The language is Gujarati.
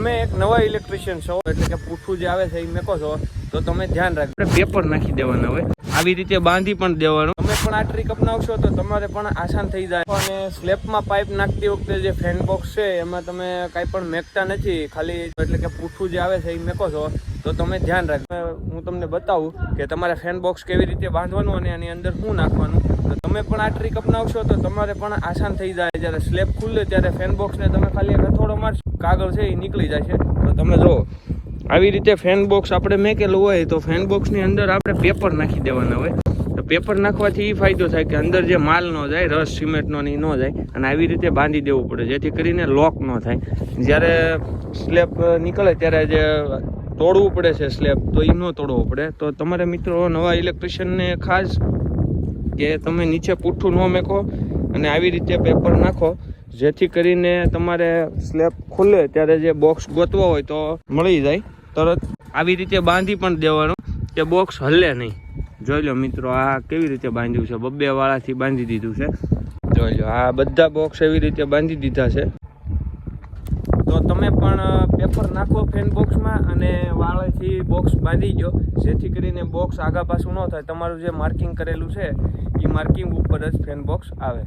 તમે એક નવા ઇલેક્ટ્રિશિયન છો એટલે કે પૂઠું જે આવે છે એ મેકો છો તો તમે ધ્યાન રાખજો, પેપર નાખી દેવાના હોય, આવી રીતે બાંધી પણ દેવાનું. તમે પણ આ ટ્રીક અપનાવશો તો તમારે પણ આસાન થઈ જાય. અને સ્લેબમાં પાઇપ નાખતી વખતે જે ફેન બોક્સ છે એમાં તમે કાંઈ પણ મેકતા નથી, ખાલી એટલે કે પૂઠું જે આવે છે એ મેકો છો તો તમે ધ્યાન રાખજો. હું તમને બતાવું કે તમારે ફેન બોક્સ કેવી રીતે બાંધવાનું અને એની અંદર શું નાખવાનું. તો તમે પણ આ ટ્રીક અપનાવશો તો તમારે પણ આસાન થઈ જાય. જ્યારે સ્લેબ ખુલે ત્યારે ફેન બોક્સને તમે ખાલી એક હથોડો મારશો, કાગળ છે એ નીકળી જાય છે. તો તમે જુઓ આવી રીતે ફેન બોક્સ આપણે મેકેલું હોય તો ફેન બોક્સની અંદર આપણે પેપર નાખી દેવાના હોય. તો પેપર નાખવાથી એ ફાયદો થાય કે અંદર જે માલ ન જાય, રસ સિમેન્ટનો ને એ ન જાય, અને આવી રીતે બાંધી દેવું પડે જેથી કરીને લોક ન થાય. જ્યારે સ્લેબ નીકળે ત્યારે જે તોડવું પડે છે સ્લેબ, તો એ ન તોડવો પડે. તો તમારે મિત્રો નવા ઇલેક્ટ્રિશિયનને ખાસ કે તમે નીચે પૂઠું ન મેકો અને આવી રીતે પેપર નાખો જેથી કરીને તમારે સ્લેબ ખુલે ત્યારે જે બોક્સ ગોતવા હોય તો મળી જાય તરત. આવી રીતે બાંધી પણ દેવાનું કે બોક્સ હલે નહીં. જોઈ લો મિત્રો, આ કેવી રીતે બાંધ્યું છે, બબ્બે વાળાથી બાંધી દીધું છે. જોઈ લો, આ બધા બોક્સ એવી રીતે બાંધી દીધા છે. તો તમે પણ પેપર નાખો ફેન બોક્સમાં અને વાળાથી બોક્સ બાંધી દો જેથી કરીને બોક્સ આગા પાછું ન થાય. તમારું જે માર્કિંગ કરેલું છે એ માર્કિંગ ઉપર જ ફેન બોક્સ આવે.